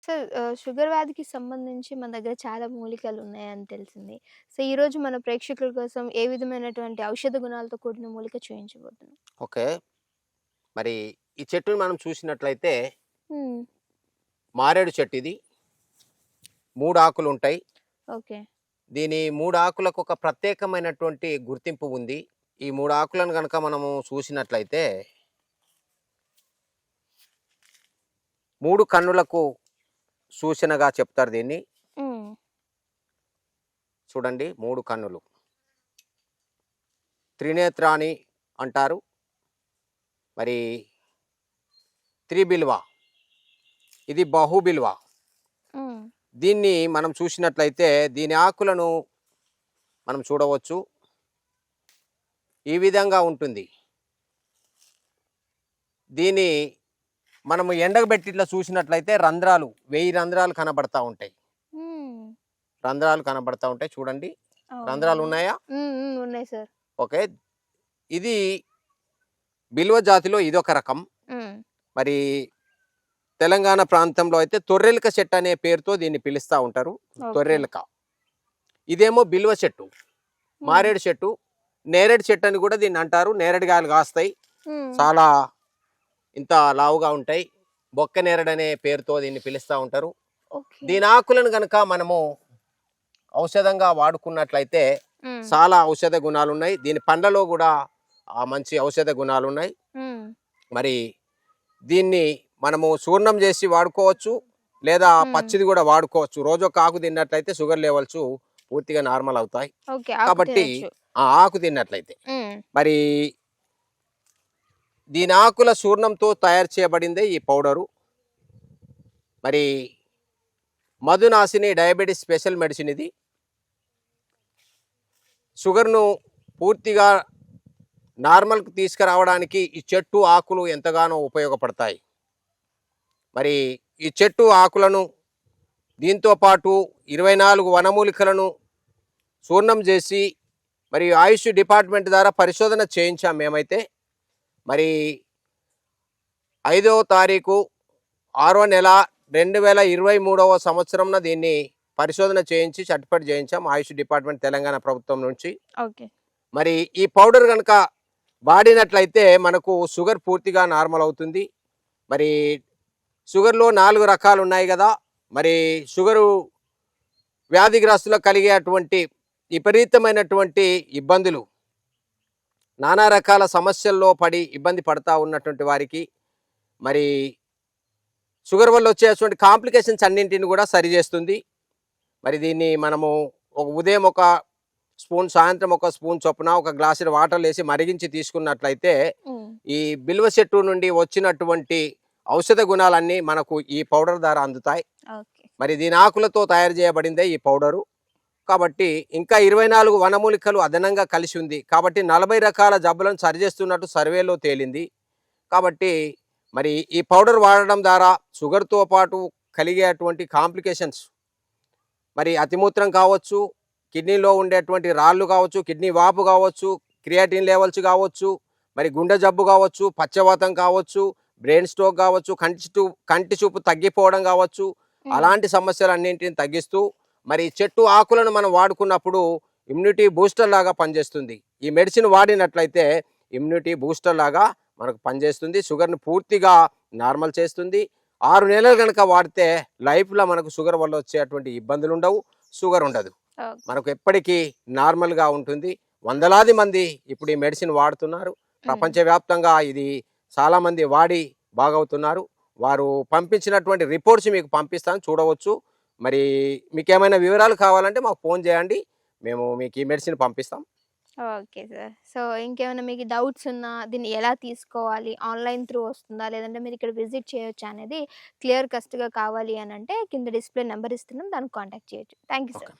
So, sugar వ్యాధికి సంబంధించి మన దగ్గర చాలా మూలికలు ఉన్నాయని తెలిసింది. సో, ఈరోజు మన ప్రేక్షకుల కోసం ఏ విధమైనటువంటి ఔషధ గుణాలతో కూడిన మూలిక చూయించబోతున్నాం? ఓకే. మరి ఈ చెట్టుని మనం చూసినట్లయితే హ్మ్. మారేడు చెట్టు ఇది. 3 ఆకులుంటాయి. ఓకే. దీని 3 ఆకులకు ఒక ప్రత్యేకమైనటువంటి గుర్తింపు ఉంది. ఈ 3 ఆకులను గనక మనము చూసినట్లయితే 3 కన్నులకు సూచనగా చెప్తారు దీన్ని. హ్మ్. చూడండి 3 కన్నులు. త్రినేత్రాని అంటారు. మరి త్రిబిల్వ. ఇది బహుబిల్వ. హ్మ్. దీన్ని మనం చూసినట్లయితే దీని ఆకులను మనం చూడవచ్చు. ఈ విధంగా ఉంటుంది. దీన్ని మనము ఎండగబెట్టి ఇట్లా చూసినట్లయితే రంధ్రాలు 1000 రంధ్రాలు కనబడతా ఉంటాయి. హ్మ్. రంధ్రాలు కనబడతా ఉంటాయి చూడండి. రంధ్రాలు అవునవును. ఉన్నాయా? హ్మ్. హ్మ్. ఉన్నాయి సార్. ఓకే. ఇది బిల్వ జాతిలో ఇదొక రకం. హ్మ్. మరి తెలంగాణ ప్రాంతంలో అయితే తొర్రెలక చెట్టు అనే పేరుతో దీన్ని పిలుస్తా ఉంటారు. ఓకే. తొర్రెలక. ఇదేమో బిల్వ చెట్టు, హ్మ్. మారేడు చెట్టు, నేరేడు చెట్టు అని కూడా దీన్ని అంటారు. నేరేడుకాయలు కాస్తాయి. హ్మ్. చాలా ఇంత లావుగా ఉంటాయి. బొక్క నేరేడు అనే పేరుతో దీన్ని పిలుస్తూ ఉంటారు. ఓకే. దీని ఆకులను గనక మనము ఔషధంగా వాడుకున్నట్లయితే హ్మ్. చాలా ఔషధ గుణాలు ఉన్నాయి. దీని పండ్లలో కూడా మంచి ఔషధ గుణాలు ఉన్నాయి. హ్మ్. మరి దీన్ని మనము చూర్ణం చేసి వాడుకోవచ్చు, లేదా హ్మ్. పచ్చిది కూడా వాడుకోవచ్చు. రోజు ఒక ఆకు తిన్నట్లయితే షుగర్ లెవెల్స్ పూర్తిగా నార్మల్ అవుతాయి. ఓకే. ఆకు కాబట్టి తినొచ్చు. ఆ ఆకు తిన్నట్లయితే హ్మ్. మరి దీని ఆకుల చూర్ణంతో తయారు చేయబడిందే ఈ పౌడరు. మరి మధునాశిని డయాబెటిస్ స్పెషల్ మెడిసిన్ ఇది. షుగర్ను పూర్తిగా నార్మల్కి తీసుకురావడానికి ఈ చెట్టు ఆకులు ఎంతగానో ఉపయోగపడతాయి. మరి ఈ చెట్టు ఆకులను దీంతో పాటు 24 వనమూలికలను చూర్ణం చేసి మరి ఆయుష్ డిపార్ట్మెంట్ ద్వారా పరిశోధన చేయించాం మేమైతే. మరి 5వ తారీఖు 6వ నెల 2023వ సంవత్సరంన దీన్ని పరిశోధన చేయించి సర్టిఫికేట్ చేయించాం ఆయుష్ డిపార్ట్మెంట్ తెలంగాణ ప్రభుత్వం నుంచి. ఓకే. మరి ఈ పౌడర్ కనుక వాడినట్లయితే మనకు షుగర్ పూర్తిగా నార్మల్ అవుతుంది. మరి షుగర్లో 4 రకాలు ఉన్నాయి కదా. మరి షుగరు వ్యాధిగ్రస్తులకు కలిగేటువంటి విపరీతమైనటువంటి ఇబ్బందులు, నానా రకాల సమస్యల్లో పడి ఇబ్బంది పడతా ఉన్నటువంటి వారికి మరి షుగర్ వల్ల వచ్చేటువంటి కాంప్లికేషన్స్ అన్నింటిని కూడా సరిచేస్తుంది. మరి దీన్ని మనము ఉదయం ఒక స్పూన్, సాయంత్రం ఒక స్పూన్ చొప్పున ఒక గ్లాసు వాటర్ వేసి మరిగించి తీసుకున్నట్లయితే హ్మ్. ఈ బిల్వ చెట్టు నుండి వచ్చినటువంటి ఔషధ గుణాలన్నీ మనకు ఈ పౌడర్ ద్వారా అందుతాయి. ఓకే. మరి దీని ఆకులతో తయారు చేయబడిందే ఈ పౌడరు. కాబట్టి ఇంకా 24 వనమూలికలు అదనంగా కలిసి ఉంది. కాబట్టి 40 రకాల జబ్బులను సరిచేస్తున్నట్టు సర్వేలో తేలింది. కాబట్టి మరి ఈ పౌడర్ వాడడం ద్వారా షుగర్తో పాటు కలిగేటువంటి కాంప్లికేషన్స్, మరి అతిమూత్రం కావచ్చు, కిడ్నీలో ఉండేటువంటి రాళ్ళు కావచ్చు, కిడ్నీ వాపు కావచ్చు, క్రియాటిన్ లెవెల్స్ కావచ్చు, మరి గుండె జబ్బు కావచ్చు, పక్షవాతం కావచ్చు, బ్రెయిన్ స్ట్రోక్ కావచ్చు, కంటి చూపు తగ్గిపోవడం కావచ్చు, హ్మ్. అలాంటి సమస్యలన్నింటిని తగ్గిస్తూ మరి చెట్టు ఆకులను మనం వాడుకున్నప్పుడు ఇమ్యూనిటీ బూస్టర్ లాగా పనిచేస్తుంది. ఈ మెడిసిన్ వాడినట్లయితే ఇమ్యూనిటీ బూస్టర్ లాగా మనకు పనిచేస్తుంది. షుగర్ని పూర్తిగా నార్మల్ చేస్తుంది. 6 నెలలు కనుక వాడితే లైఫ్లో మనకు షుగర్ వల్ల వచ్చేటువంటి ఇబ్బందులు ఉండవు, షుగర్ ఉండదు. ఓకే. మనకు ఎప్పటికీ నార్మల్గా ఉంటుంది. వందలాది మంది ఇప్పుడు ఈ మెడిసిన్ వాడుతున్నారు. హ్మ్. ప్రపంచవ్యాప్తంగా ఇది చాలామంది వాడి బాగవుతున్నారు. వారు పంపించినటువంటి రిపోర్ట్స్ మీకు పంపిస్తాను, చూడవచ్చు. మరి మీకేమైనా వివరాలు కావాలంటే మాకు ఫోన్ చేయండి. మేము మీకు ఈ మెడిసిన్ పంపిస్తాం. Okay sir. సో, ఇంకేమైనా మీకు డౌట్స్ ఉన్నా, దీన్ని ఎలా తీసుకోవాలి? ఆన్‌లైన్ త్రూ వస్తుందా? లేదంటే మీరిక్కడ విజిట్ చేయొచ్చా? అనేది క్లియర్ కస్ట్‌గా కావాలి అనంటే కింద డిస్‌ప్లే నంబర్ ఇస్తున్నాం. దానికి కాంటాక్ట్ చేయొచ్చు. Thank you okay. సార్.